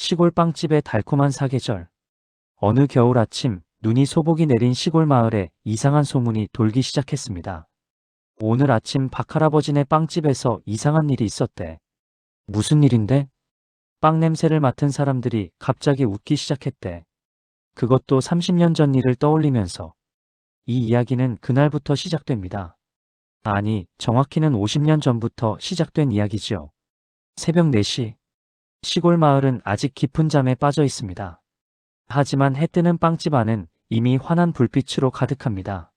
시골 빵집의 달콤한 사계절. 어느 겨울 아침 눈이 소복이 내린 시골 마을에 이상한 소문이 돌기 시작했습니다. 오늘 아침 박할아버지네 빵집에서 이상한 일이 있었대. 무슨 일인데? 빵 냄새를 맡은 사람들이 갑자기 웃기 시작했대. 그것도 30년 전 일을 떠올리면서. 이 이야기는 그날부터 시작됩니다. 아니, 정확히는 50년 전부터 시작된 이야기지요. 새벽 4시. 시골 마을은 아직 깊은 잠에 빠져 있습니다. 하지만 해 뜨는 빵집 안은 이미 환한 불빛으로 가득합니다.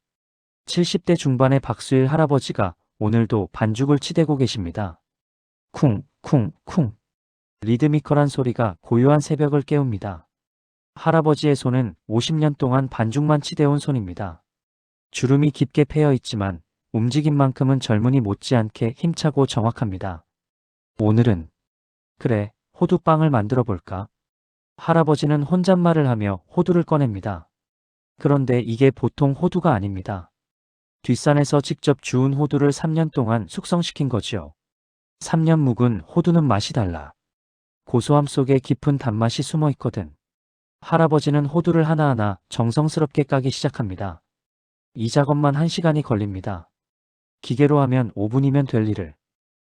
70대 중반의 박수일 할아버지가 오늘도 반죽을 치대고 계십니다. 쿵, 쿵, 쿵. 리드미컬한 소리가 고요한 새벽을 깨웁니다. 할아버지의 손은 50년 동안 반죽만 치대온 손입니다. 주름이 깊게 패여 있지만 움직임만큼은 젊은이 못지않게 힘차고 정확합니다. 오늘은 그래, 호두빵을 만들어 볼까? 할아버지는 혼잣말을 하며 호두를 꺼냅니다. 그런데 이게 보통 호두가 아닙니다. 뒷산에서 직접 주운 호두를 3년 동안 숙성시킨 거지요. 3년 묵은 호두는 맛이 달라. 고소함 속에 깊은 단맛이 숨어 있거든. 할아버지는 호두를 하나하나 정성스럽게 까기 시작합니다. 이 작업만 1시간이 걸립니다. 기계로 하면 5분이면 될 일을.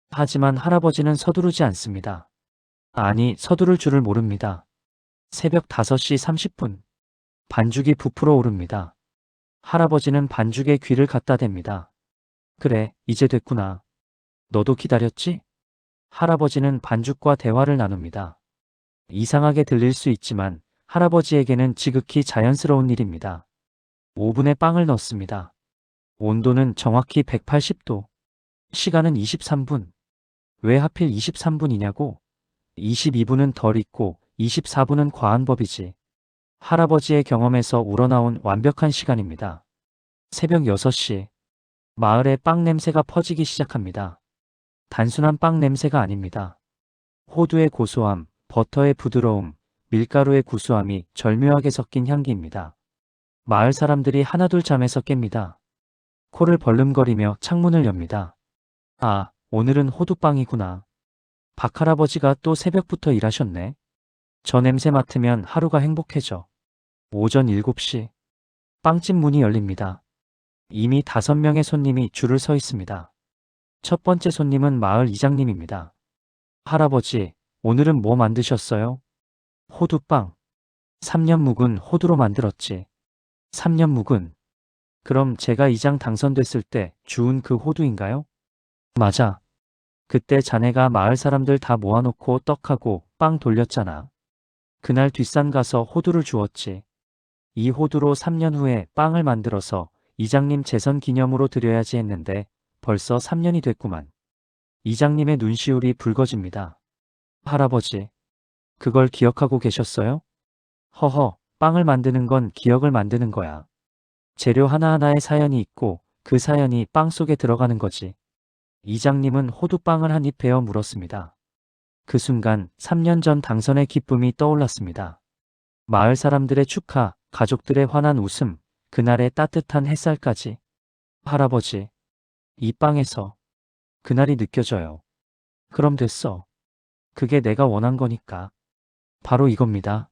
하지만 할아버지는 서두르지 않습니다. 아니, 서두를 줄을 모릅니다. 새벽 5시 30분. 반죽이 부풀어 오릅니다. 할아버지는 반죽에 귀를 갖다 댑니다. 그래, 이제 됐구나. 너도 기다렸지? 할아버지는 반죽과 대화를 나눕니다. 이상하게 들릴 수 있지만 할아버지에게는 지극히 자연스러운 일입니다. 오븐에 빵을 넣습니다. 온도는 정확히 180도. 시간은 23분. 왜 하필 23분이냐고? 22분은 덜 익고 24분은 과한 법이지. 할아버지의 경험에서 우러나온 완벽한 시간입니다. 새벽 6시. 마을에 빵 냄새가 퍼지기 시작합니다. 단순한 빵 냄새가 아닙니다. 호두의 고소함, 버터의 부드러움, 밀가루의 구수함이 절묘하게 섞인 향기입니다. 마을 사람들이 하나둘 잠에서 깹니다. 코를 벌름거리며 창문을 엽니다. 아, 오늘은 호두빵이구나. 박할아버지가 또 새벽부터 일하셨네. 저 냄새 맡으면 하루가 행복해져. 오전 7시. 빵집 문이 열립니다. 이미 5명의 손님이 줄을 서 있습니다. 첫 번째 손님은 마을 이장님입니다. 할아버지, 오늘은 뭐 만드셨어요? 호두빵. 3년 묵은 호두로 만들었지. 3년 묵은. 그럼 제가 이장 당선됐을 때 주운 그 호두인가요? 맞아. 그때 자네가 마을 사람들 다 모아놓고 떡하고 빵 돌렸잖아. 그날 뒷산 가서 호두를 주었지. 이 호두로 3년 후에 빵을 만들어서 이장님 재선 기념으로 드려야지 했는데 벌써 3년이 됐구만. 이장님의 눈시울이 붉어집니다. 할아버지, 그걸 기억하고 계셨어요? 허허, 빵을 만드는 건 기억을 만드는 거야. 재료 하나하나에 사연이 있고 그 사연이 빵 속에 들어가는 거지. 이장님은 호두빵을 한 입 베어 물었습니다. 그 순간 3년 전 당선의 기쁨이 떠올랐습니다. 마을 사람들의 축하, 가족들의 환한 웃음, 그날의 따뜻한 햇살까지. 할아버지, 이 빵에서 그날이 느껴져요. 그럼 됐어. 그게 내가 원한 거니까. 바로 이겁니다.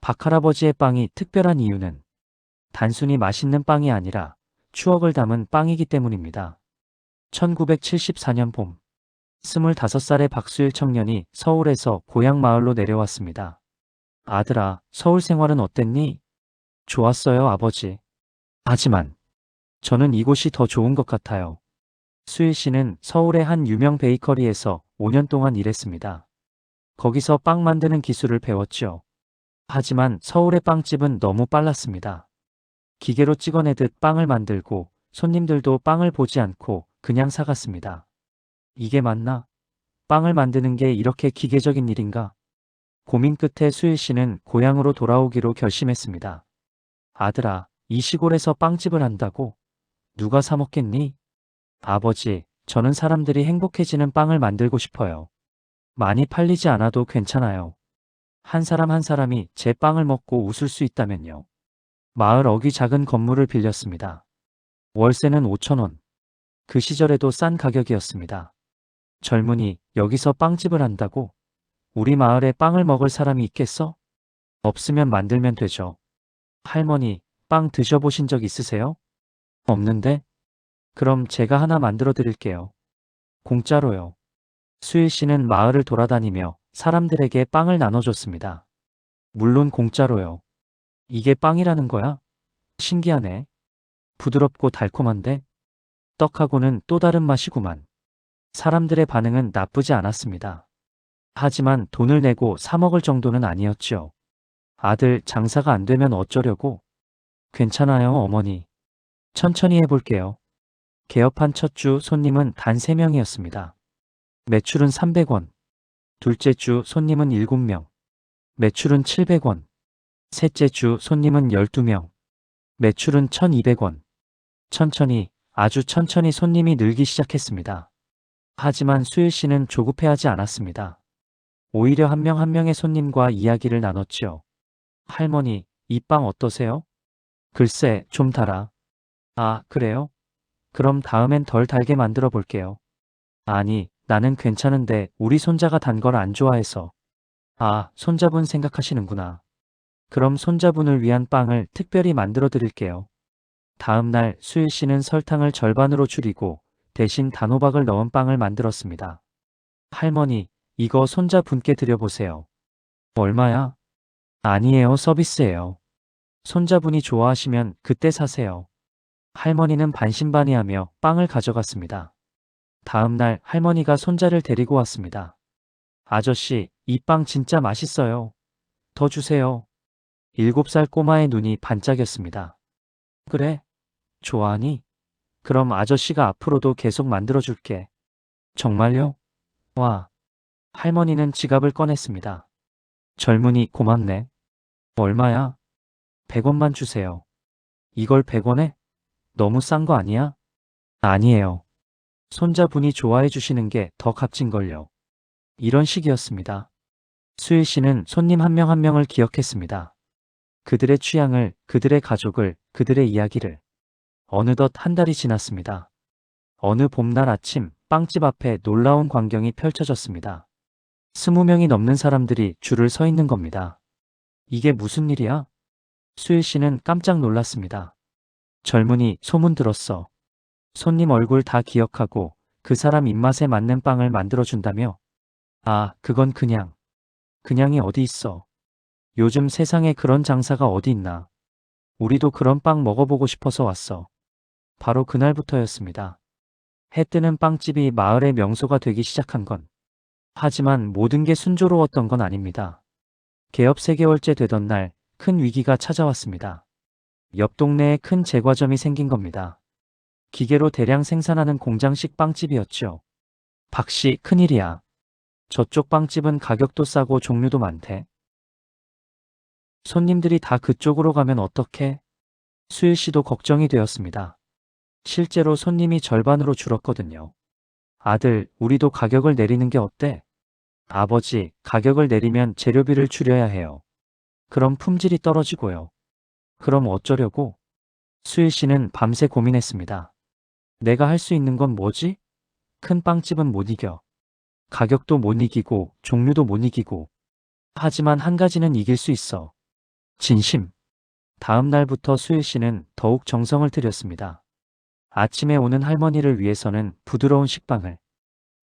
박할아버지의 빵이 특별한 이유는 단순히 맛있는 빵이 아니라 추억을 담은 빵이기 때문입니다. 1974년 봄, 25살의 박수일 청년이 서울에서 고향 마을로 내려왔습니다. 아들아, 서울 생활은 어땠니? 좋았어요, 아버지. 하지만 저는 이곳이 더 좋은 것 같아요. 수일 씨는 서울의 한 유명 베이커리에서 5년 동안 일했습니다. 거기서 빵 만드는 기술을 배웠죠. 하지만 서울의 빵집은 너무 빨랐습니다. 기계로 찍어내듯 빵을 만들고 손님들도 빵을 보지 않고 그냥 사갔습니다. 이게 맞나? 빵을 만드는 게 이렇게 기계적인 일인가? 고민 끝에 수일 씨는 고향으로 돌아오기로 결심했습니다. 아들아, 이 시골에서 빵집을 한다고? 누가 사 먹겠니? 아버지, 저는 사람들이 행복해지는 빵을 만들고 싶어요. 많이 팔리지 않아도 괜찮아요. 한 사람 한 사람이 제 빵을 먹고 웃을 수 있다면요. 마을 어귀 작은 건물을 빌렸습니다. 월세는 5,000원. 그 시절에도 싼 가격이었습니다. 젊은이, 여기서 빵집을 한다고? 우리 마을에 빵을 먹을 사람이 있겠어? 없으면 만들면 되죠. 할머니, 빵 드셔보신 적 있으세요? 없는데? 그럼 제가 하나 만들어 드릴게요. 공짜로요. 수일 씨는 마을을 돌아다니며 사람들에게 빵을 나눠줬습니다. 물론 공짜로요. 이게 빵이라는 거야? 신기하네. 부드럽고 달콤한데? 떡하고는 또 다른 맛이구만. 사람들의 반응은 나쁘지 않았습니다. 하지만 돈을 내고 사 먹을 정도는 아니었지요. 아들, 장사가 안 되면 어쩌려고? 괜찮아요, 어머니. 천천히 해볼게요. 개업한 첫 주 손님은 단 3명이었습니다. 매출은 300원. 둘째 주 손님은 7명. 매출은 700원. 셋째 주 손님은 12명. 매출은 1200원. 천천히, 아주 천천히 손님이 늘기 시작했습니다. 하지만 수일 씨는 조급해하지 않았습니다. 오히려 한 명 한 명의 손님과 이야기를 나눴지요. 할머니, 이 빵 어떠세요? 글쎄, 좀 달아. 아, 그래요? 그럼 다음엔 덜 달게 만들어 볼게요. 아니, 나는 괜찮은데 우리 손자가 단 걸 안 좋아해서. 아, 손자분 생각하시는구나. 그럼 손자분을 위한 빵을 특별히 만들어 드릴게요. 다음 날 수일 씨는 설탕을 절반으로 줄이고 대신 단호박을 넣은 빵을 만들었습니다. 할머니, 이거 손자분께 드려보세요. 얼마야? 아니에요, 서비스예요. 손자분이 좋아하시면 그때 사세요. 할머니는 반신반의하며 빵을 가져갔습니다. 다음 날 할머니가 손자를 데리고 왔습니다. 아저씨, 이 빵 진짜 맛있어요. 더 주세요. 7살 꼬마의 눈이 반짝였습니다. 그래? 좋아하니? 그럼 아저씨가 앞으로도 계속 만들어줄게. 정말요? 와. 할머니는 지갑을 꺼냈습니다. 젊은이 고맙네. 얼마야? 100원만 주세요. 이걸 100원에? 너무 싼 거 아니야? 아니에요. 손자분이 좋아해 주시는 게 더 값진걸요. 이런 식이었습니다. 수일 씨는 손님 한 명 한 명을 기억했습니다. 그들의 취향을, 그들의 가족을, 그들의 이야기를. 어느덧 한 달이 지났습니다. 어느 봄날 아침 빵집 앞에 놀라운 광경이 펼쳐졌습니다. 20명이 넘는 사람들이 줄을 서 있는 겁니다. 이게 무슨 일이야? 수일 씨는 깜짝 놀랐습니다. 젊은이, 소문 들었어. 손님 얼굴 다 기억하고 그 사람 입맛에 맞는 빵을 만들어준다며? 아, 그건 그냥이 어디 있어. 요즘 세상에 그런 장사가 어디 있나. 우리도 그런 빵 먹어보고 싶어서 왔어. 바로 그날부터였습니다. 해 뜨는 빵집이 마을의 명소가 되기 시작한 건. 하지만 모든 게 순조로웠던 건 아닙니다. 개업 3개월째 되던 날 큰 위기가 찾아왔습니다. 옆 동네에 큰 제과점이 생긴 겁니다. 기계로 대량 생산하는 공장식 빵집이었죠. 박씨, 큰일이야. 저쪽 빵집은 가격도 싸고 종류도 많대. 손님들이 다 그쪽으로 가면 어떡해? 수일 씨도 걱정이 되었습니다. 실제로 손님이 절반으로 줄었거든요. 아들, 우리도 가격을 내리는 게 어때? 아버지, 가격을 내리면 재료비를 줄여야 해요. 그럼 품질이 떨어지고요. 그럼 어쩌려고? 수일 씨는 밤새 고민했습니다. 내가 할 수 있는 건 뭐지? 큰 빵집은 못 이겨. 가격도 못 이기고 종류도 못 이기고. 하지만 한 가지는 이길 수 있어. 진심. 다음 날부터 수일 씨는 더욱 정성을 들였습니다. 아침에 오는 할머니를 위해서는 부드러운 식빵을,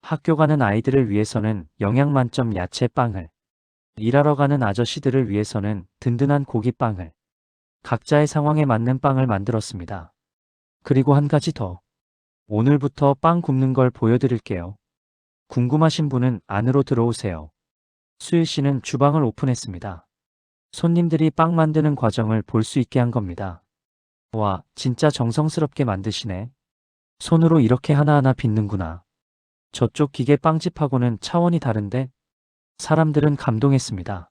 학교 가는 아이들을 위해서는 영양 만점 야채빵을, 일하러 가는 아저씨들을 위해서는 든든한 고기빵을, 각자의 상황에 맞는 빵을 만들었습니다. 그리고 한 가지 더. 오늘부터 빵 굽는 걸 보여드릴게요. 궁금하신 분은 안으로 들어오세요. 수일 씨는 주방을 오픈했습니다. 손님들이 빵 만드는 과정을 볼 수 있게 한 겁니다. 와, 진짜 정성스럽게 만드시네. 손으로 이렇게 하나하나 빚는구나. 저쪽 기계 빵집하고는 차원이 다른데? 사람들은 감동했습니다.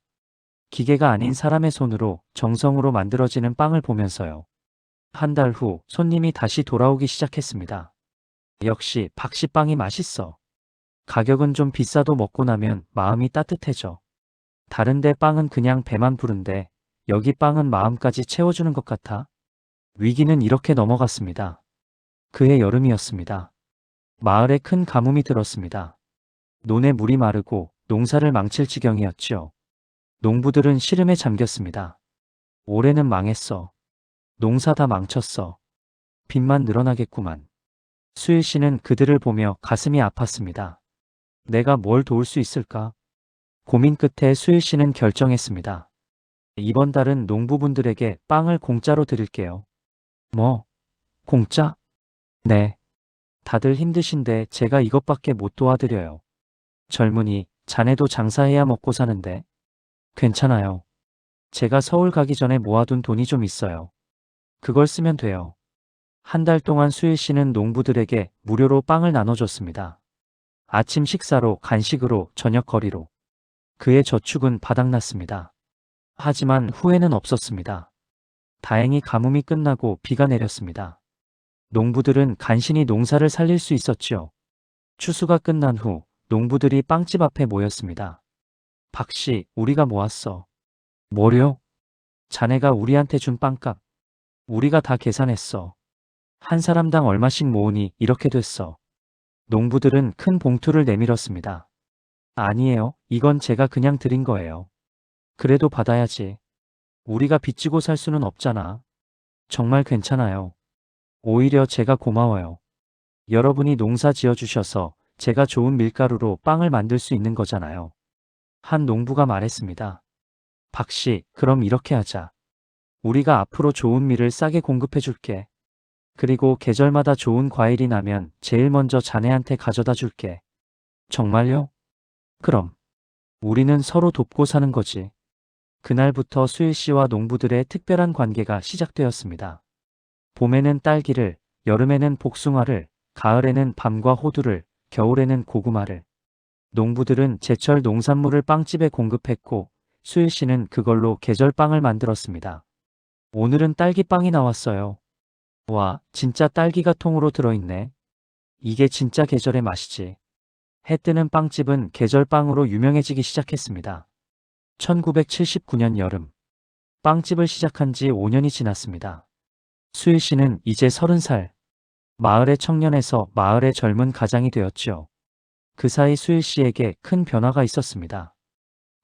기계가 아닌 사람의 손으로 정성으로 만들어지는 빵을 보면서요. 한 달 후 손님이 다시 돌아오기 시작했습니다. 역시 박씨빵이 맛있어. 가격은 좀 비싸도 먹고 나면 마음이 따뜻해져. 다른데 빵은 그냥 배만 부른데 여기 빵은 마음까지 채워주는 것 같아. 위기는 이렇게 넘어갔습니다. 그해 여름이었습니다. 마을에 큰 가뭄이 들었습니다. 논에 물이 마르고 농사를 망칠 지경이었지요. 농부들은 시름에 잠겼습니다. 올해는 망했어. 농사 다 망쳤어. 빚만 늘어나겠구만. 수일 씨는 그들을 보며 가슴이 아팠습니다. 내가 뭘 도울 수 있을까? 고민 끝에 수일 씨는 결정했습니다. 이번 달은 농부분들에게 빵을 공짜로 드릴게요. 뭐? 공짜? 네. 다들 힘드신데 제가 이것밖에 못 도와드려요. 젊은이, 자네도 장사해야 먹고 사는데. 괜찮아요. 제가 서울 가기 전에 모아둔 돈이 좀 있어요. 그걸 쓰면 돼요. 한 달 동안 수일 씨는 농부들에게 무료로 빵을 나눠줬습니다. 아침 식사로, 간식으로, 저녁 거리로. 그의 저축은 바닥났습니다. 하지만 후회는 없었습니다. 다행히 가뭄이 끝나고 비가 내렸습니다. 농부들은 간신히 농사를 살릴 수 있었지요. 추수가 끝난 후 농부들이 빵집 앞에 모였습니다. 박씨, 우리가 모았어. 뭐려? 자네가 우리한테 준 빵값. 우리가 다 계산했어. 한 사람당 얼마씩 모으니 이렇게 됐어. 농부들은 큰 봉투를 내밀었습니다. 아니에요. 이건 제가 그냥 드린 거예요. 그래도 받아야지. 우리가 빚지고 살 수는 없잖아. 정말 괜찮아요. 오히려 제가 고마워요. 여러분이 농사 지어주셔서 제가 좋은 밀가루로 빵을 만들 수 있는 거잖아요. 한 농부가 말했습니다. 박씨, 그럼 이렇게 하자. 우리가 앞으로 좋은 밀을 싸게 공급해 줄게. 그리고 계절마다 좋은 과일이 나면 제일 먼저 자네한테 가져다 줄게. 정말요? 그럼. 우리는 서로 돕고 사는 거지. 그날부터 수일 씨와 농부들의 특별한 관계가 시작되었습니다. 봄에는 딸기를, 여름에는 복숭아를, 가을에는 밤과 호두를, 겨울에는 고구마를. 농부들은 제철 농산물을 빵집에 공급했고 수일 씨는 그걸로 계절빵을 만들었습니다. 오늘은 딸기빵이 나왔어요. 와, 진짜 딸기가 통으로 들어있네. 이게 진짜 계절의 맛이지. 해 뜨는 빵집은 계절빵으로 유명해지기 시작했습니다. 1979년 여름. 빵집을 시작한 지 5년이 지났습니다. 수일 씨는 이제 30살. 마을의 청년에서 마을의 젊은 가장이 되었지요. 그 사이 수일 씨에게 큰 변화가 있었습니다.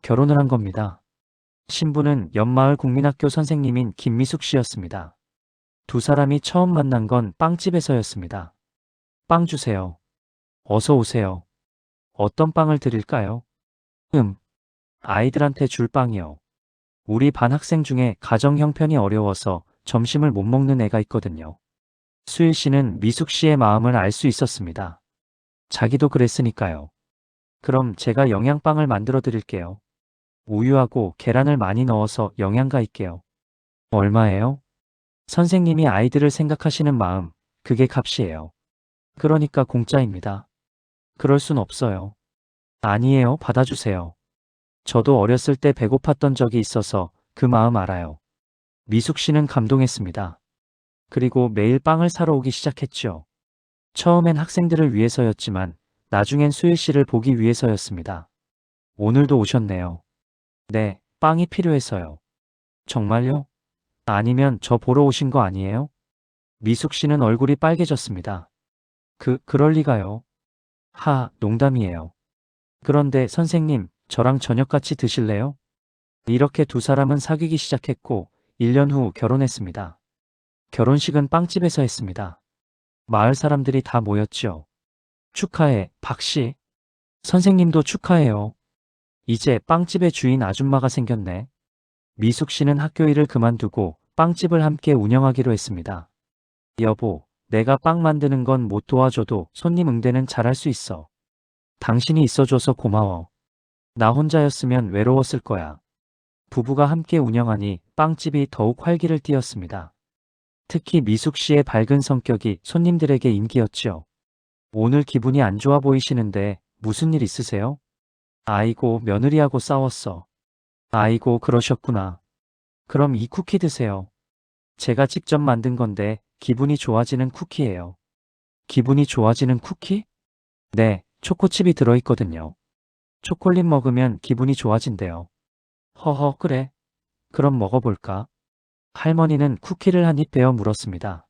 결혼을 한 겁니다. 신부는 옆마을 국민학교 선생님인 김미숙 씨였습니다. 두 사람이 처음 만난 건 빵집에서였습니다. 빵 주세요. 어서 오세요. 어떤 빵을 드릴까요? 아이들한테 줄 빵이요. 우리 반 학생 중에 가정 형편이 어려워서 점심을 못 먹는 애가 있거든요. 수일 씨는 미숙 씨의 마음을 알 수 있었습니다. 자기도 그랬으니까요. 그럼 제가 영양빵을 만들어 드릴게요. 우유하고 계란을 많이 넣어서 영양가 있게요. 얼마예요? 선생님이 아이들을 생각하시는 마음, 그게 값이에요. 그러니까 공짜입니다. 그럴 순 없어요. 아니에요, 받아주세요. 저도 어렸을 때 배고팠던 적이 있어서 그 마음 알아요. 미숙 씨는 감동했습니다. 그리고 매일 빵을 사러 오기 시작했죠. 처음엔 학생들을 위해서였지만 나중엔 수일 씨를 보기 위해서였습니다. 오늘도 오셨네요. 네, 빵이 필요해서요. 정말요? 아니면 저 보러 오신 거 아니에요? 미숙 씨는 얼굴이 빨개졌습니다. 그럴 리가요. 농담이에요. 그런데 선생님, 저랑 저녁 같이 드실래요? 이렇게 두 사람은 사귀기 시작했고 1년 후 결혼했습니다. 결혼식은 빵집에서 했습니다. 마을 사람들이 다 모였지요. 축하해, 박씨. 선생님도 축하해요. 이제 빵집의 주인 아줌마가 생겼네. 미숙 씨는 학교 일을 그만두고 빵집을 함께 운영하기로 했습니다. 여보, 내가 빵 만드는 건 못 도와줘도 손님 응대는 잘할 수 있어. 당신이 있어줘서 고마워. 나 혼자였으면 외로웠을 거야. 부부가 함께 운영하니 빵집이 더욱 활기를 띠었습니다. 특히 미숙 씨의 밝은 성격이 손님들에게 인기였지요. 오늘 기분이 안 좋아 보이시는데 무슨 일 있으세요? 아이고, 며느리하고 싸웠어. 아이고, 그러셨구나. 그럼 이 쿠키 드세요. 제가 직접 만든 건데 기분이 좋아지는 쿠키예요. 기분이 좋아지는 쿠키? 네, 초코칩이 들어있거든요. 초콜릿 먹으면 기분이 좋아진대요. 허허, 그래. 그럼 먹어볼까? 할머니는 쿠키를 한 입 베어 물었습니다.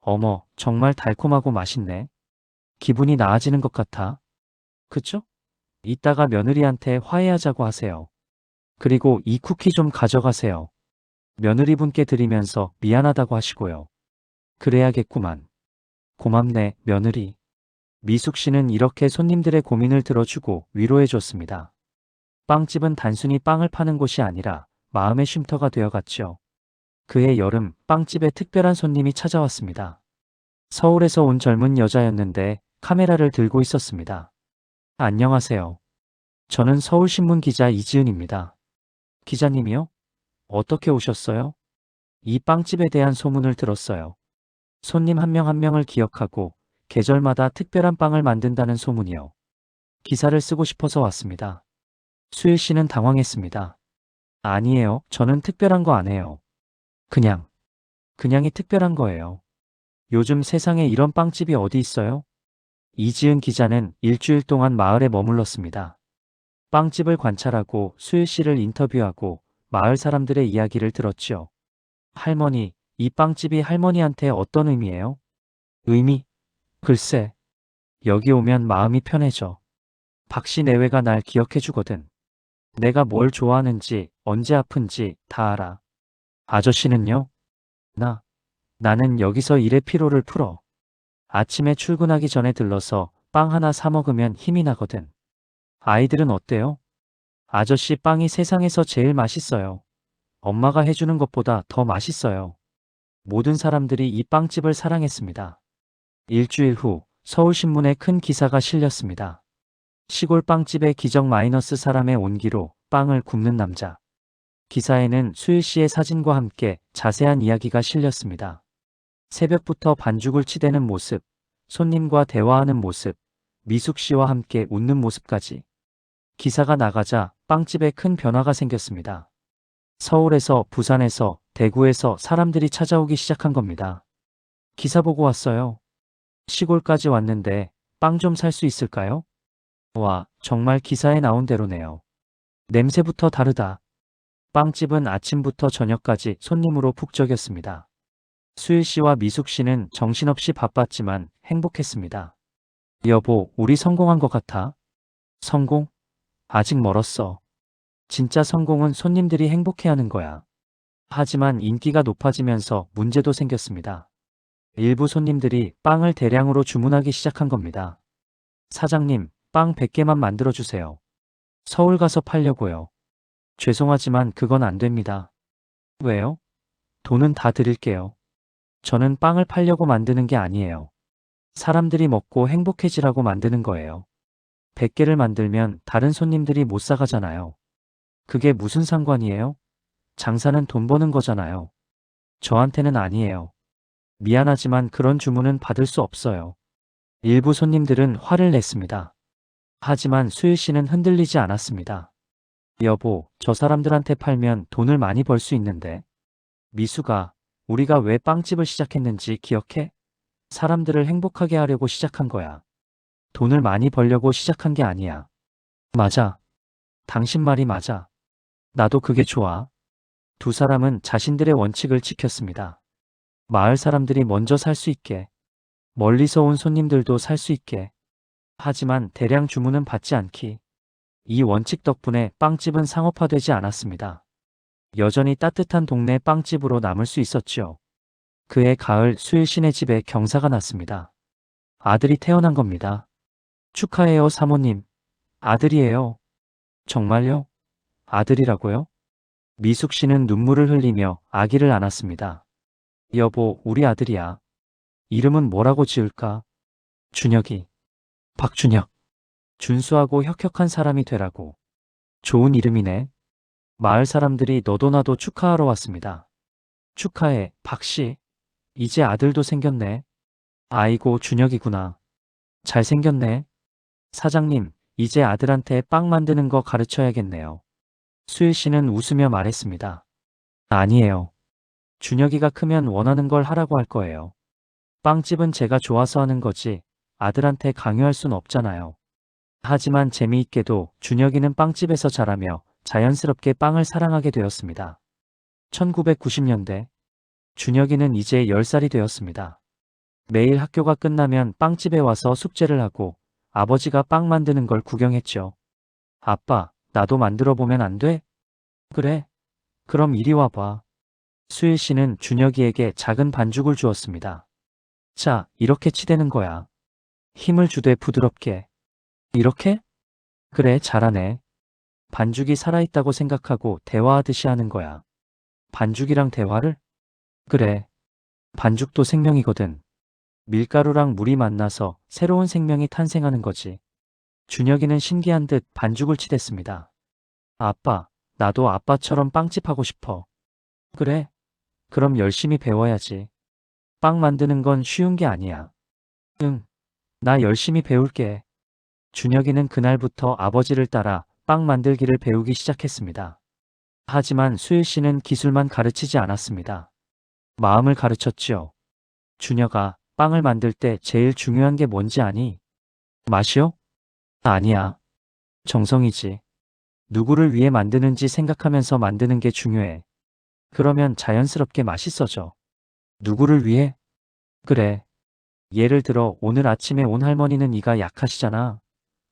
어머, 정말 달콤하고 맛있네. 기분이 나아지는 것 같아. 그쵸? 이따가 며느리한테 화해하자고 하세요. 그리고 이 쿠키 좀 가져가세요. 며느리분께 드리면서 미안하다고 하시고요. 그래야겠구만. 고맙네, 며느리. 미숙 씨는 이렇게 손님들의 고민을 들어주고 위로해 줬습니다. 빵집은 단순히 빵을 파는 곳이 아니라 마음의 쉼터가 되어갔죠. 그해 여름 빵집에 특별한 손님이 찾아왔습니다. 서울에서 온 젊은 여자였는데 카메라를 들고 있었습니다. 안녕하세요. 저는 서울신문 기자 이지은입니다. 기자님이요? 어떻게 오셨어요? 이 빵집에 대한 소문을 들었어요. 손님 한 명 한 명을 기억하고 계절마다 특별한 빵을 만든다는 소문이요. 기사를 쓰고 싶어서 왔습니다. 수일 씨는 당황했습니다. 아니에요. 저는 특별한 거 안 해요. 그냥이 특별한 거예요. 요즘 세상에 이런 빵집이 어디 있어요? 이지은 기자는 일주일 동안 마을에 머물렀습니다. 빵집을 관찰하고 수일 씨를 인터뷰하고 마을 사람들의 이야기를 들었지요. 할머니, 이 빵집이 할머니한테 어떤 의미예요? 의미? 글쎄, 여기 오면 마음이 편해져. 박씨 내외가 날 기억해 주거든. 내가 뭘 좋아하는지, 언제 아픈지 다 알아. 아저씨는요? 나는 여기서 일의 피로를 풀어. 아침에 출근하기 전에 들러서 빵 하나 사 먹으면 힘이 나거든. 아이들은 어때요? 아저씨 빵이 세상에서 제일 맛있어요. 엄마가 해주는 것보다 더 맛있어요. 모든 사람들이 이 빵집을 사랑했습니다. 일주일 후 서울신문에 큰 기사가 실렸습니다. 시골 빵집의 기적 마이너스 사람의 온기로 빵을 굽는 남자. 기사에는 수일 씨의 사진과 함께 자세한 이야기가 실렸습니다. 새벽부터 반죽을 치대는 모습, 손님과 대화하는 모습, 미숙 씨와 함께 웃는 모습까지. 기사가 나가자 빵집에 큰 변화가 생겼습니다. 서울에서, 부산에서, 대구에서 사람들이 찾아오기 시작한 겁니다. 기사 보고 왔어요. 시골까지 왔는데 빵 좀 살 수 있을까요? 와, 정말 기사에 나온 대로네요. 냄새부터 다르다. 빵집은 아침부터 저녁까지 손님으로 북적였습니다. 수일 씨와 미숙 씨는 정신없이 바빴지만 행복했습니다. 여보, 우리 성공한 것 같아. 성공? 아직 멀었어. 진짜 성공은 손님들이 행복해하는 거야. 하지만 인기가 높아지면서 문제도 생겼습니다. 일부 손님들이 빵을 대량으로 주문하기 시작한 겁니다. 사장님, 빵 100개만 만들어주세요. 서울 가서 팔려고요. 죄송하지만 그건 안 됩니다. 왜요? 돈은 다 드릴게요. 저는 빵을 팔려고 만드는 게 아니에요. 사람들이 먹고 행복해지라고 만드는 거예요. 100개를 만들면 다른 손님들이 못 사가잖아요. 그게 무슨 상관이에요? 장사는 돈 버는 거잖아요. 저한테는 아니에요. 미안하지만 그런 주문은 받을 수 없어요. 일부 손님들은 화를 냈습니다. 하지만 수일 씨는 흔들리지 않았습니다. 여보, 저 사람들한테 팔면 돈을 많이 벌 수 있는데. 미수가, 우리가 왜 빵집을 시작했는지 기억해? 사람들을 행복하게 하려고 시작한 거야. 돈을 많이 벌려고 시작한 게 아니야. 맞아. 당신 말이 맞아. 나도 그게 좋아. 두 사람은 자신들의 원칙을 지켰습니다. 마을 사람들이 먼저 살 수 있게. 멀리서 온 손님들도 살 수 있게. 하지만 대량 주문은 받지 않기. 이 원칙 덕분에 빵집은 상업화되지 않았습니다. 여전히 따뜻한 동네 빵집으로 남을 수 있었죠. 그해 가을 수일 씨네 집에 경사가 났습니다. 아들이 태어난 겁니다. 축하해요, 사모님. 아들이에요. 정말요? 아들이라고요? 미숙 씨는 눈물을 흘리며 아기를 안았습니다. 여보, 우리 아들이야. 이름은 뭐라고 지을까? 준혁이. 박준혁. 준수하고 혁혁한 사람이 되라고. 좋은 이름이네. 마을 사람들이 너도 나도 축하하러 왔습니다. 축하해, 박씨. 이제 아들도 생겼네. 아이고, 준혁이구나. 잘생겼네. 사장님, 이제 아들한테 빵 만드는 거 가르쳐야겠네요. 수일 씨는 웃으며 말했습니다. 아니에요. 준혁이가 크면 원하는 걸 하라고 할 거예요. 빵집은 제가 좋아서 하는 거지 아들한테 강요할 순 없잖아요. 하지만 재미있게도 준혁이는 빵집에서 자라며 자연스럽게 빵을 사랑하게 되었습니다. 1990년대 준혁이는 이제 10살이 되었습니다. 매일 학교가 끝나면 빵집에 와서 숙제를 하고 아버지가 빵 만드는 걸 구경했죠. 아빠, 나도 만들어 보면 안 돼? 그래. 그럼 이리 와봐. 수일 씨는 준혁이에게 작은 반죽을 주었습니다. 자, 이렇게 치대는 거야. 힘을 주되 부드럽게. 이렇게? 그래, 잘하네. 반죽이 살아있다고 생각하고 대화하듯이 하는 거야. 반죽이랑 대화를? 그래. 반죽도 생명이거든. 밀가루랑 물이 만나서 새로운 생명이 탄생하는 거지. 준혁이는 신기한 듯 반죽을 치댔습니다. 아빠, 나도 아빠처럼 빵집 하고 싶어. 그래? 그럼 열심히 배워야지. 빵 만드는 건 쉬운 게 아니야. 응, 나 열심히 배울게. 준혁이는 그날부터 아버지를 따라 빵 만들기를 배우기 시작했습니다. 하지만 수일 씨는 기술만 가르치지 않았습니다. 마음을 가르쳤지요. 준혁아, 빵을 만들 때 제일 중요한 게 뭔지 아니? 맛이요? 아니야. 정성이지. 누구를 위해 만드는지 생각하면서 만드는 게 중요해. 그러면 자연스럽게 맛있어져. 누구를 위해? 그래. 예를 들어 오늘 아침에 온 할머니는 이가 약하시잖아.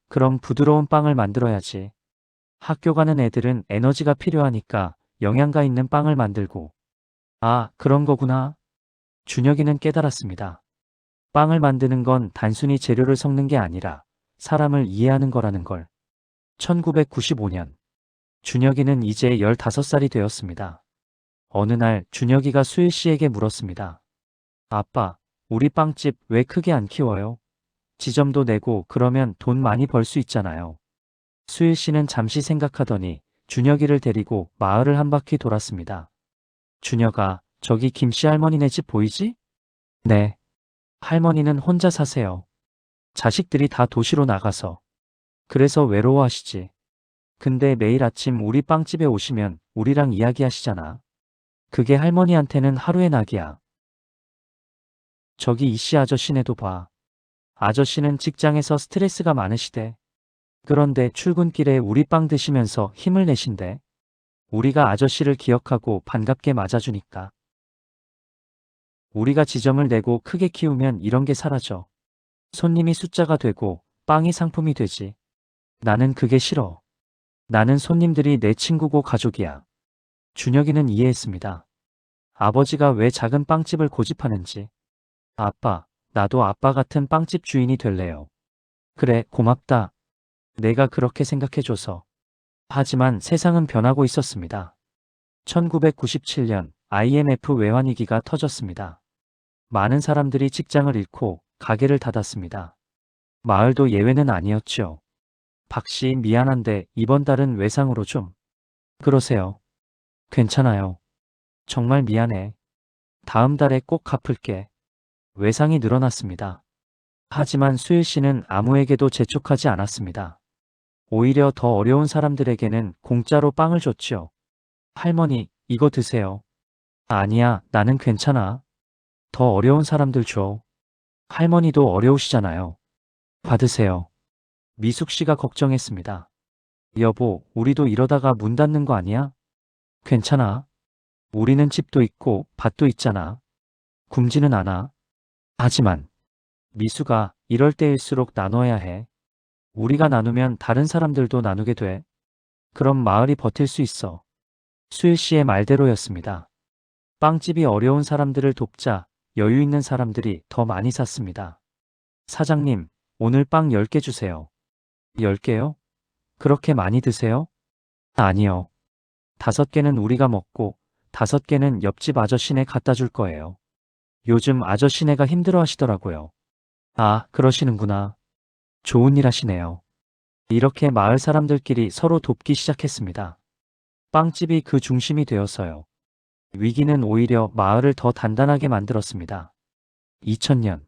그럼 부드러운 빵을 만들어야지. 학교 가는 애들은 에너지가 필요하니까 영양가 있는 빵을 만들고. 아, 그런 거구나. 준혁이는 깨달았습니다. 빵을 만드는 건 단순히 재료를 섞는 게 아니라 사람을 이해하는 거라는 걸. 1995년. 준혁이는 이제 15살이 되었습니다. 어느 날 준혁이가 수일 씨에게 물었습니다. 아빠, 우리 빵집 왜 크게 안 키워요? 지점도 내고 그러면 돈 많이 벌 수 있잖아요. 수일 씨는 잠시 생각하더니 준혁이를 데리고 마을을 한 바퀴 돌았습니다. 준혁아, 저기 김씨 할머니네 집 보이지? 네. 할머니는 혼자 사세요. 자식들이 다 도시로 나가서. 그래서 외로워하시지. 근데 매일 아침 우리 빵집에 오시면 우리랑 이야기하시잖아. 그게 할머니한테는 하루의 낙이야. 저기 이씨 아저씨네도 봐. 아저씨는 직장에서 스트레스가 많으시대. 그런데 출근길에 우리 빵 드시면서 힘을 내신대. 우리가 아저씨를 기억하고 반갑게 맞아주니까. 우리가 지점을 내고 크게 키우면 이런 게 사라져. 손님이 숫자가 되고 빵이 상품이 되지. 나는 그게 싫어. 나는 손님들이 내 친구고 가족이야. 준혁이는 이해했습니다. 아버지가 왜 작은 빵집을 고집하는지. 아빠, 나도 아빠 같은 빵집 주인이 될래요. 그래, 고맙다. 내가 그렇게 생각해줘서. 하지만 세상은 변하고 있었습니다. 1997년 IMF 외환위기가 터졌습니다. 많은 사람들이 직장을 잃고 가게를 닫았습니다. 마을도 예외는 아니었죠. 박씨, 미안한데 이번 달은 외상으로 좀. 그러세요. 괜찮아요. 정말 미안해. 다음 달에 꼭 갚을게. 외상이 늘어났습니다. 하지만 수일 씨는 아무에게도 재촉하지 않았습니다. 오히려 더 어려운 사람들에게는 공짜로 빵을 줬지요. 할머니, 이거 드세요. 아니야, 나는 괜찮아. 더 어려운 사람들 줘. 할머니도 어려우시잖아요. 받으세요. 미숙 씨가 걱정했습니다. 여보, 우리도 이러다가 문 닫는 거 아니야? 괜찮아. 우리는 집도 있고 밭도 있잖아. 굶지는 않아. 하지만 미수가 이럴 때일수록 나눠야 해. 우리가 나누면 다른 사람들도 나누게 돼. 그럼 마을이 버틸 수 있어. 수일 씨의 말대로였습니다. 빵집이 어려운 사람들을 돕자 여유 있는 사람들이 더 많이 샀습니다. 사장님, 오늘 빵 10개 주세요. 10개요? 그렇게 많이 드세요? 아니요. 5개는 우리가 먹고 5개는 옆집 아저씨네 갖다 줄 거예요. 요즘 아저씨네가 힘들어 하시더라고요. 아, 그러시는구나. 좋은 일 하시네요. 이렇게 마을 사람들끼리 서로 돕기 시작했습니다. 빵집이 그 중심이 되어서요. 위기는 오히려 마을을 더 단단하게 만들었습니다. 2000년.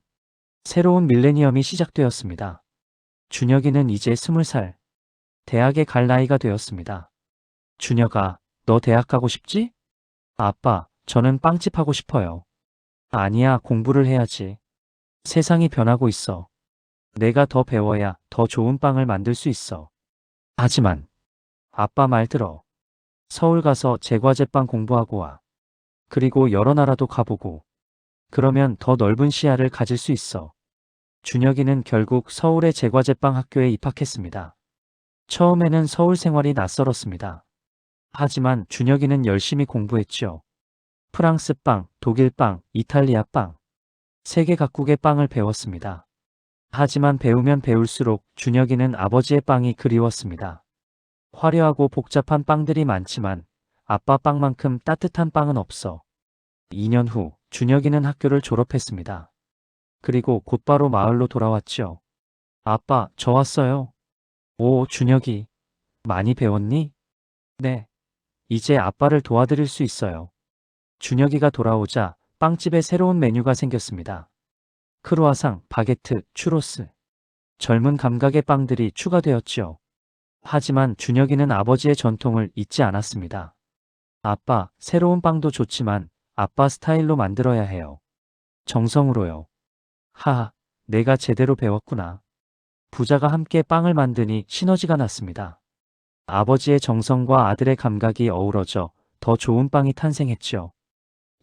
새로운 밀레니엄이 시작되었습니다. 준혁이는 이제 20살. 대학에 갈 나이가 되었습니다. 준혁아, 너 대학 가고 싶지? 아빠, 저는 빵집 하고 싶어요. 아니야, 공부를 해야지. 세상이 변하고 있어. 내가 더 배워야 더 좋은 빵을 만들 수 있어. 하지만 아빠 말 들어. 서울 가서 제과제빵 공부하고 와. 그리고 여러 나라도 가보고. 그러면 더 넓은 시야를 가질 수 있어. 준혁이는 결국 서울의 제과제빵 학교에 입학했습니다. 처음에는 서울 생활이 낯설었습니다. 하지만 준혁이는 열심히 공부했죠. 프랑스 빵, 독일 빵, 이탈리아 빵, 세계 각국의 빵을 배웠습니다. 하지만 배우면 배울수록 준혁이는 아버지의 빵이 그리웠습니다. 화려하고 복잡한 빵들이 많지만 아빠 빵만큼 따뜻한 빵은 없어. 2년 후 준혁이는 학교를 졸업했습니다. 그리고 곧바로 마을로 돌아왔죠. 아빠, 저 왔어요. 오, 준혁이. 많이 배웠니? 네. 이제 아빠를 도와드릴 수 있어요. 준혁이가 돌아오자 빵집에 새로운 메뉴가 생겼습니다. 크루아상, 바게트, 추로스. 젊은 감각의 빵들이 추가되었지요. 하지만 준혁이는 아버지의 전통을 잊지 않았습니다. 아빠, 새로운 빵도 좋지만 아빠 스타일로 만들어야 해요. 정성으로요. 하하, 내가 제대로 배웠구나. 부자가 함께 빵을 만드니 시너지가 났습니다. 아버지의 정성과 아들의 감각이 어우러져 더 좋은 빵이 탄생했지요.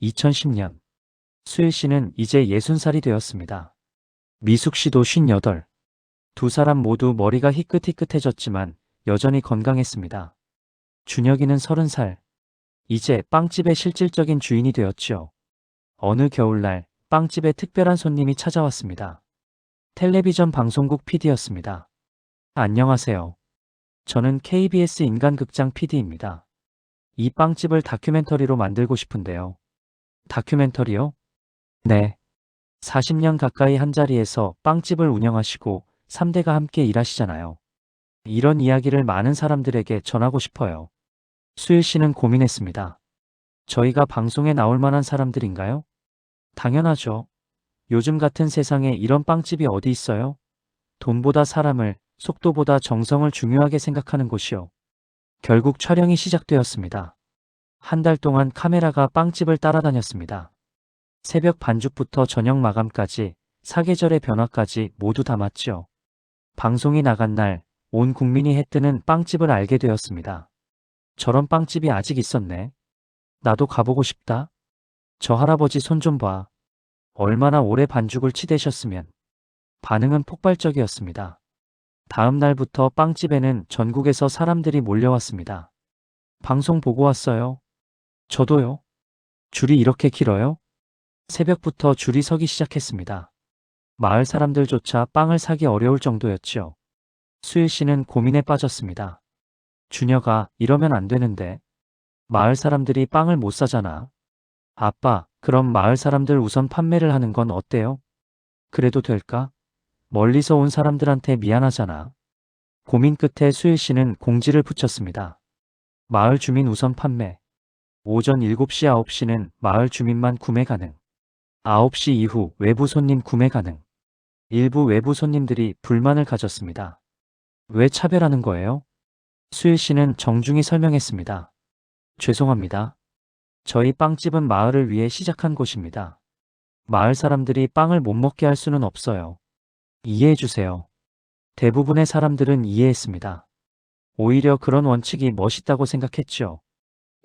2010년, 수일 씨는 이제 60살이 되었습니다. 미숙 씨도 58. 두 사람 모두 머리가 희끗희끗해졌지만 여전히 건강했습니다. 준혁이는 30살. 이제 빵집의 실질적인 주인이 되었지요. 어느 겨울날 빵집에 특별한 손님이 찾아왔습니다. 텔레비전 방송국 PD였습니다. 안녕하세요. 저는 KBS 인간극장 PD입니다. 이 빵집을 다큐멘터리로 만들고 싶은데요. 다큐멘터리요? 네. 40년 가까이 한자리에서 빵집을 운영하시고 3대가 함께 일하시잖아요. 이런 이야기를 많은 사람들에게 전하고 싶어요. 수일 씨는 고민했습니다. 저희가 방송에 나올 만한 사람들인가요? 당연하죠. 요즘 같은 세상에 이런 빵집이 어디 있어요? 돈보다 사람을, 속도보다 정성을 중요하게 생각하는 곳이요. 결국 촬영이 시작되었습니다. 한 달 동안 카메라가 빵집을 따라다녔습니다. 새벽 반죽부터 저녁 마감까지, 사계절의 변화까지 모두 담았죠. 방송이 나간 날, 온 국민이 해뜨는 빵집을 알게 되었습니다. 저런 빵집이 아직 있었네. 나도 가보고 싶다. 저 할아버지 손 좀 봐. 얼마나 오래 반죽을 치대셨으면. 반응은 폭발적이었습니다. 다음 날부터 빵집에는 전국에서 사람들이 몰려왔습니다. 방송 보고 왔어요. 저도요. 줄이 이렇게 길어요? 새벽부터 줄이 서기 시작했습니다. 마을 사람들조차 빵을 사기 어려울 정도였죠. 수일 씨는 고민에 빠졌습니다. 준혁아, 이러면 안 되는데. 마을 사람들이 빵을 못 사잖아. 아빠, 그럼 마을 사람들 우선 판매를 하는 건 어때요? 그래도 될까? 멀리서 온 사람들한테 미안하잖아. 고민 끝에 수일 씨는 공지를 붙였습니다. 마을 주민 우선 판매. 오전 7시 9시는 마을 주민만 구매 가능. 9시 이후 외부 손님 구매 가능. 일부 외부 손님들이 불만을 가졌습니다. 왜 차별하는 거예요? 수일 씨는 정중히 설명했습니다. 죄송합니다. 저희 빵집은 마을을 위해 시작한 곳입니다. 마을 사람들이 빵을 못 먹게 할 수는 없어요. 이해해 주세요. 대부분의 사람들은 이해했습니다. 오히려 그런 원칙이 멋있다고 생각했죠.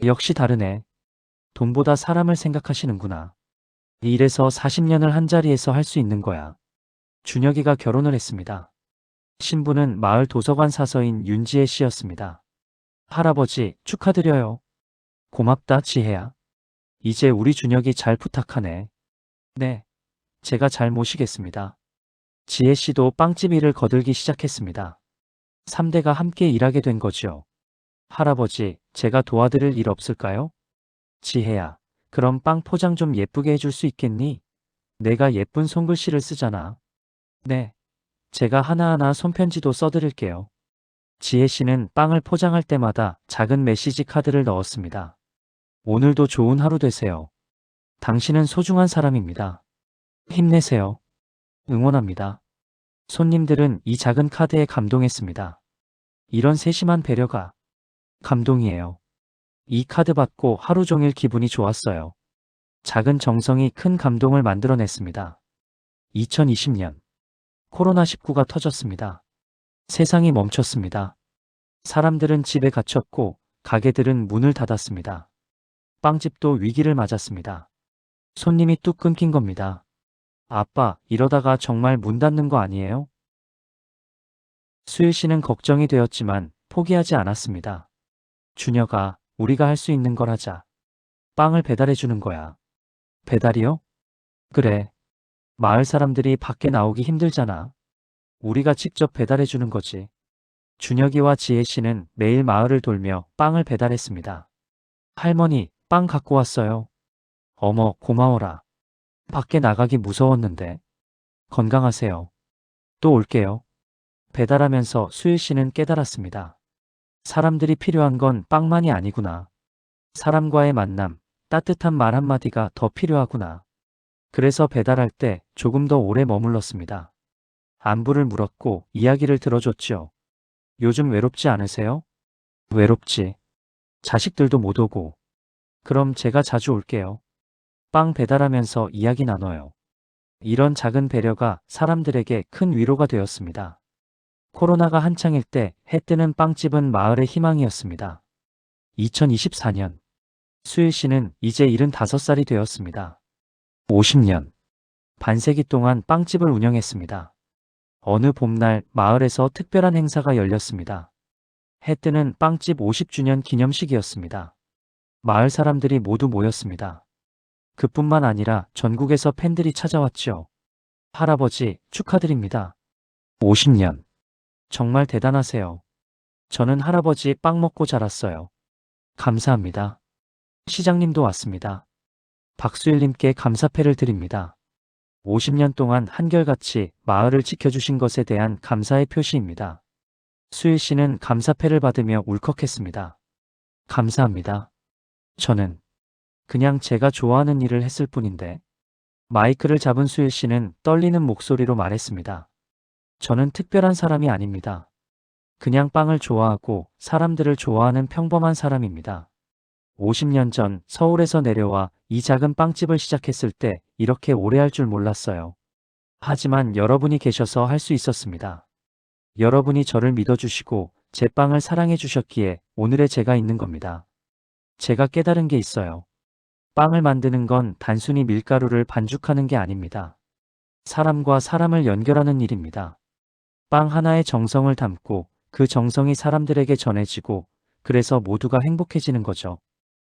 역시 다르네. 돈보다 사람을 생각하시는구나. 이래서 40년을 한자리에서 할 수 있는 거야. 준혁이가 결혼을 했습니다. 신부는 마을 도서관 사서인 윤지혜 씨였습니다. 할아버지, 축하드려요. 고맙다, 지혜야. 이제 우리 준혁이 잘 부탁하네. 네, 제가 잘 모시겠습니다. 지혜 씨도 빵집 일을 거들기 시작했습니다. 3대가 함께 일하게 된 거죠. 할아버지, 제가 도와드릴 일 없을까요? 지혜야, 그럼 빵 포장 좀 예쁘게 해줄 수 있겠니? 내가 예쁜 손글씨를 쓰잖아. 네, 제가 하나하나 손편지도 써드릴게요. 지혜 씨는 빵을 포장할 때마다 작은 메시지 카드를 넣었습니다. 오늘도 좋은 하루 되세요. 당신은 소중한 사람입니다. 힘내세요. 응원합니다. 손님들은 이 작은 카드에 감동했습니다. 이런 세심한 배려가 감동이에요. 이 카드 받고 하루 종일 기분이 좋았어요. 작은 정성이 큰 감동을 만들어냈습니다. 2020년 코로나19가 터졌습니다. 세상이 멈췄습니다. 사람들은 집에 갇혔고 가게들은 문을 닫았습니다. 빵집도 위기를 맞았습니다. 손님이 뚝 끊긴 겁니다. 아빠, 이러다가 정말 문 닫는 거 아니에요? 수일 씨는 걱정이 되었지만 포기하지 않았습니다. 준혁아, 우리가 할 수 있는 걸 하자. 빵을 배달해 주는 거야. 배달이요? 그래. 마을 사람들이 밖에 나오기 힘들잖아. 우리가 직접 배달해 주는 거지. 준혁이와 지혜 씨는 매일 마을을 돌며 빵을 배달했습니다. 할머니, 빵 갖고 왔어요. 어머, 고마워라. 밖에 나가기 무서웠는데. 건강하세요. 또 올게요. 배달하면서 수일 씨는 깨달았습니다. 사람들이 필요한 건 빵만이 아니구나. 사람과의 만남, 따뜻한 말 한마디가 더 필요하구나. 그래서 배달할 때 조금 더 오래 머물렀습니다. 안부를 물었고 이야기를 들어줬죠. 요즘 외롭지 않으세요? 외롭지. 자식들도 못 오고. 그럼 제가 자주 올게요. 빵 배달하면서 이야기 나눠요. 이런 작은 배려가 사람들에게 큰 위로가 되었습니다. 코로나가 한창일 때 해 뜨는 빵집은 마을의 희망이었습니다. 2024년 수일 씨는 이제 75살이 되었습니다. 50년 반세기 동안 빵집을 운영했습니다. 어느 봄날 마을에서 특별한 행사가 열렸습니다. 해 뜨는 빵집 50주년 기념식이었습니다. 마을 사람들이 모두 모였습니다. 그뿐만 아니라 전국에서 팬들이 찾아왔죠. 할아버지, 축하드립니다. 50년. 정말 대단하세요. 저는 할아버지 빵 먹고 자랐어요. 감사합니다. 시장님도 왔습니다. 박수일님께 감사패를 드립니다. 50년 동안 한결같이 마을을 지켜주신 것에 대한 감사의 표시입니다. 수일 씨는 감사패를 받으며 울컥했습니다. 감사합니다. 저는 그냥 제가 좋아하는 일을 했을 뿐인데. 마이크를 잡은 수일 씨는 떨리는 목소리로 말했습니다. 저는 특별한 사람이 아닙니다. 그냥 빵을 좋아하고 사람들을 좋아하는 평범한 사람입니다. 50년 전 서울에서 내려와 이 작은 빵집을 시작했을 때 이렇게 오래 할 줄 몰랐어요. 하지만 여러분이 계셔서 할 수 있었습니다. 여러분이 저를 믿어주시고 제 빵을 사랑해 주셨기에 오늘의 제가 있는 겁니다. 제가 깨달은 게 있어요. 빵을 만드는 건 단순히 밀가루를 반죽하는 게 아닙니다. 사람과 사람을 연결하는 일입니다. 빵 하나에 정성을 담고 그 정성이 사람들에게 전해지고 그래서 모두가 행복해지는 거죠.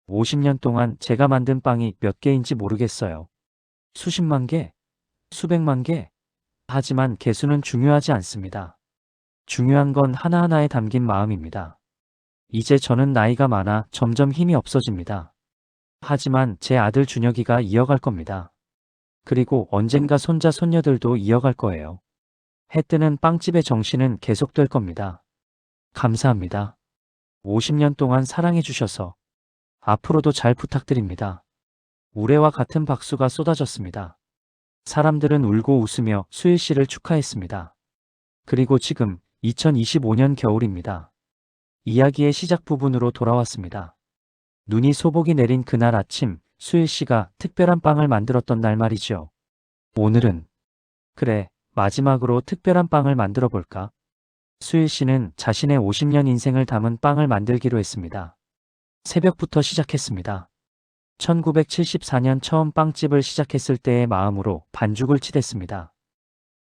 50년 동안 제가 만든 빵이 몇 개인지 모르겠어요. 수십만 개? 수백만 개? 하지만 개수는 중요하지 않습니다. 중요한 건 하나하나에 담긴 마음입니다. 이제 저는 나이가 많아 점점 힘이 없어집니다. 하지만 제 아들 준혁이가 이어갈 겁니다. 그리고 언젠가 손자 손녀들도 이어갈 거예요. 해 뜨는 빵집의 정신은 계속될 겁니다. 감사합니다. 50년 동안 사랑해 주셔서 앞으로도 잘 부탁드립니다. 우레와 같은 박수가 쏟아졌습니다. 사람들은 울고 웃으며 수일 씨를 축하했습니다. 그리고 지금 2025년 겨울입니다. 이야기의 시작 부분으로 돌아왔습니다. 눈이 소복이 내린 그날 아침 수일 씨가 특별한 빵을 만들었던 날 말이죠. 오늘은 그래, 마지막으로 특별한 빵을 만들어 볼까? 수일 씨는 자신의 50년 인생을 담은 빵을 만들기로 했습니다. 새벽부터 시작했습니다. 1974년 처음 빵집을 시작했을 때의 마음으로 반죽을 치댔습니다.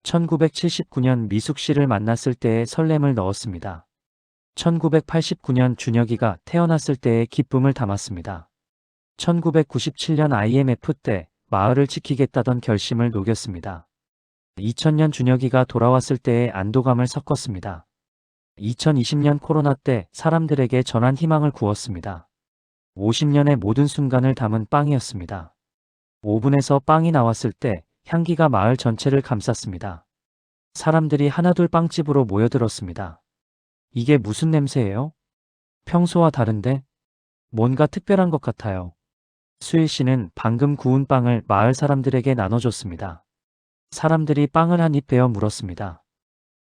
1979년 미숙 씨를 만났을 때의 설렘을 넣었습니다. 1989년 준혁이가 태어났을 때의 기쁨을 담았습니다. 1997년 IMF 때 마을을 지키겠다던 결심을 녹였습니다. 2000년 준혁이가 돌아왔을 때의 안도감을 섞었습니다. 2020년 코로나 때 사람들에게 전한 희망을 구웠습니다. 50년의 모든 순간을 담은 빵이었습니다. 오븐에서 빵이 나왔을 때 향기가 마을 전체를 감쌌습니다. 사람들이 하나둘 빵집으로 모여들었습니다. 이게 무슨 냄새예요? 평소와 다른데? 뭔가 특별한 것 같아요. 수일 씨는 방금 구운 빵을 마을 사람들에게 나눠줬습니다. 사람들이 빵을 한 입 베어 물었습니다.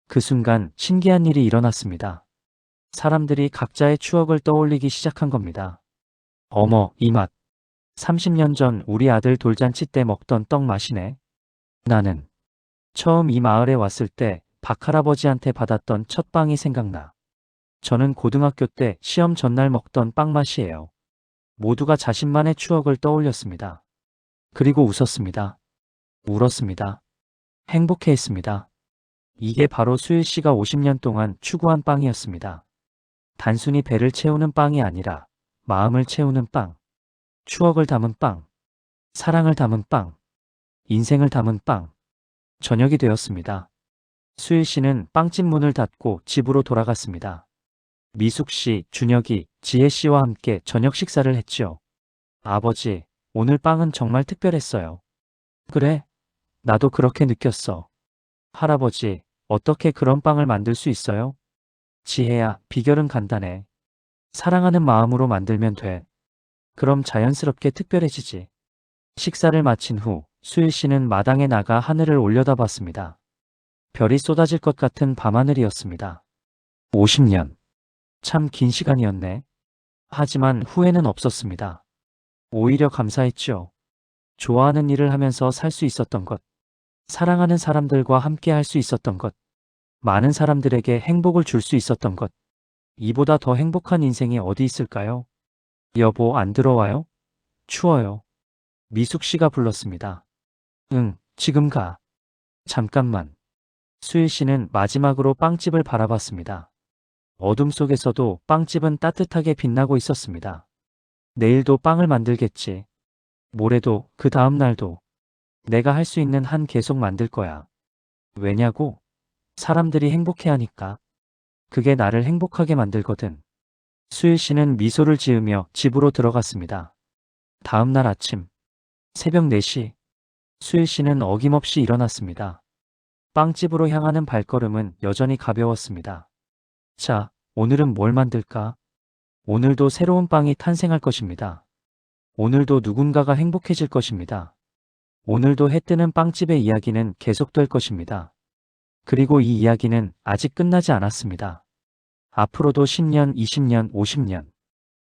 그 순간 신기한 일이 일어났습니다. 사람들이 각자의 추억을 떠올리기 시작한 겁니다. 어머, 이 맛. 30년 전 우리 아들 돌잔치 때 먹던 떡 맛이네. 나는 처음 이 마을에 왔을 때 박할아버지한테 받았던 첫 빵이 생각나. 저는 고등학교 때 시험 전날 먹던 빵 맛이에요. 모두가 자신만의 추억을 떠올렸습니다. 그리고 웃었습니다. 울었습니다. 행복해했습니다. 이게 바로 수일 씨가 50년 동안 추구한 빵이었습니다. 단순히 배를 채우는 빵이 아니라 마음을 채우는 빵, 추억을 담은 빵, 사랑을 담은 빵, 인생을 담은 빵. 저녁이 되었습니다. 수일 씨는 빵집 문을 닫고 집으로 돌아갔습니다. 미숙 씨, 준혁이, 지혜 씨와 함께 저녁 식사를 했지요. 아버지, 오늘 빵은 정말 특별했어요. 그래, 나도 그렇게 느꼈어. 할아버지, 어떻게 그런 빵을 만들 수 있어요? 지혜야, 비결은 간단해. 사랑하는 마음으로 만들면 돼. 그럼 자연스럽게 특별해지지. 식사를 마친 후 수일 씨는 마당에 나가 하늘을 올려다봤습니다. 별이 쏟아질 것 같은 밤하늘이었습니다. 50년. 참 긴 시간이었네. 하지만 후회는 없었습니다. 오히려 감사했죠. 좋아하는 일을 하면서 살 수 있었던 것, 사랑하는 사람들과 함께 할 수 있었던 것, 많은 사람들에게 행복을 줄 수 있었던 것, 이보다 더 행복한 인생이 어디 있을까요? 여보, 안 들어와요? 추워요. 미숙 씨가 불렀습니다. 응, 지금 가. 잠깐만. 수일 씨는 마지막으로 빵집을 바라봤습니다. 어둠 속에서도 빵집은 따뜻하게 빛나고 있었습니다. 내일도 빵을 만들겠지. 모레도, 그 다음 날도. 내가 할 수 있는 한 계속 만들 거야. 왜냐고? 사람들이 행복해 하니까. 그게 나를 행복하게 만들거든. 수일 씨는 미소를 지으며 집으로 들어갔습니다. 다음 날 아침, 새벽 4시, 수일 씨는 어김없이 일어났습니다. 빵집으로 향하는 발걸음은 여전히 가벼웠습니다. 자, 오늘은 뭘 만들까? 오늘도 새로운 빵이 탄생할 것입니다. 오늘도 누군가가 행복해질 것입니다. 오늘도 해 뜨는 빵집의 이야기는 계속될 것입니다. 그리고 이 이야기는 아직 끝나지 않았습니다. 앞으로도 10년, 20년, 50년.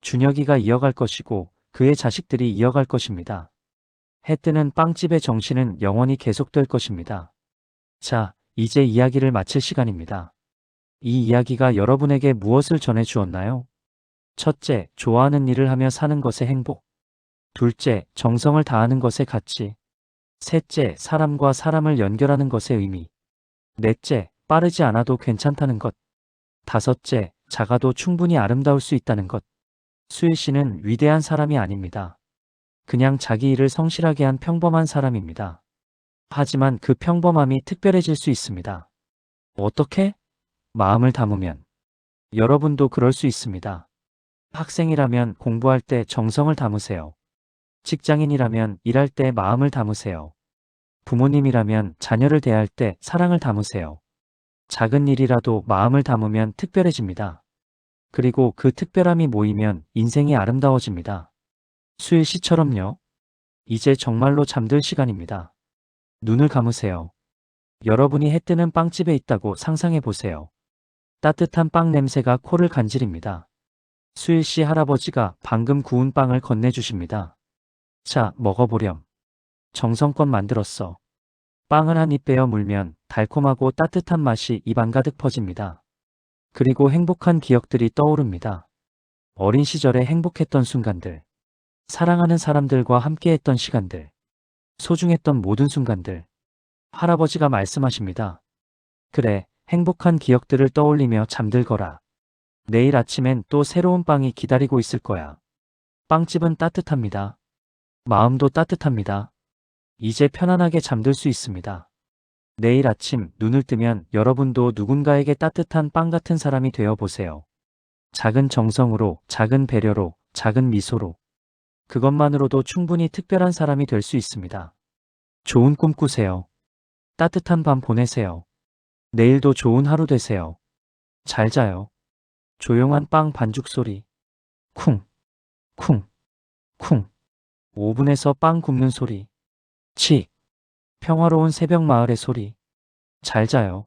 준혁이가 이어갈 것이고 그의 자식들이 이어갈 것입니다. 해 뜨는 빵집의 정신은 영원히 계속될 것입니다. 자, 이제 이야기를 마칠 시간입니다. 이 이야기가 여러분에게 무엇을 전해 주었나요? 첫째, 좋아하는 일을 하며 사는 것의 행복. 둘째, 정성을 다하는 것의 가치. 셋째, 사람과 사람을 연결하는 것의 의미. 넷째, 빠르지 않아도 괜찮다는 것. 다섯째, 작아도 충분히 아름다울 수 있다는 것. 수일 씨는 위대한 사람이 아닙니다. 그냥 자기 일을 성실하게 한 평범한 사람입니다. 하지만 그 평범함이 특별해질 수 있습니다. 어떻게? 마음을 담으면. 여러분도 그럴 수 있습니다. 학생이라면 공부할 때 정성을 담으세요. 직장인이라면 일할 때 마음을 담으세요. 부모님이라면 자녀를 대할 때 사랑을 담으세요. 작은 일이라도 마음을 담으면 특별해집니다. 그리고 그 특별함이 모이면 인생이 아름다워집니다. 수일 씨처럼요. 이제 정말로 잠들 시간입니다. 눈을 감으세요. 여러분이 해 뜨는 빵집에 있다고 상상해 보세요. 따뜻한 빵 냄새가 코를 간지립니다. 수일 씨 할아버지가 방금 구운 빵을 건네주십니다. 자, 먹어보렴. 정성껏 만들었어. 빵을 한 입 베어 물면 달콤하고 따뜻한 맛이 입안 가득 퍼집니다. 그리고 행복한 기억들이 떠오릅니다. 어린 시절에 행복했던 순간들, 사랑하는 사람들과 함께했던 시간들, 소중했던 모든 순간들. 할아버지가 말씀하십니다. 그래, 행복한 기억들을 떠올리며 잠들거라. 내일 아침엔 또 새로운 빵이 기다리고 있을 거야. 빵집은 따뜻합니다. 마음도 따뜻합니다. 이제 편안하게 잠들 수 있습니다. 내일 아침 눈을 뜨면 여러분도 누군가에게 따뜻한 빵 같은 사람이 되어 보세요. 작은 정성으로, 작은 배려로, 작은 미소로. 그것만으로도 충분히 특별한 사람이 될 수 있습니다. 좋은 꿈 꾸세요. 따뜻한 밤 보내세요. 내일도 좋은 하루 되세요. 잘 자요. 조용한 빵 반죽 소리. 쿵, 쿵, 쿵. 오븐에서 빵 굽는 소리. 치. 평화로운 새벽 마을의 소리. 잘 자요.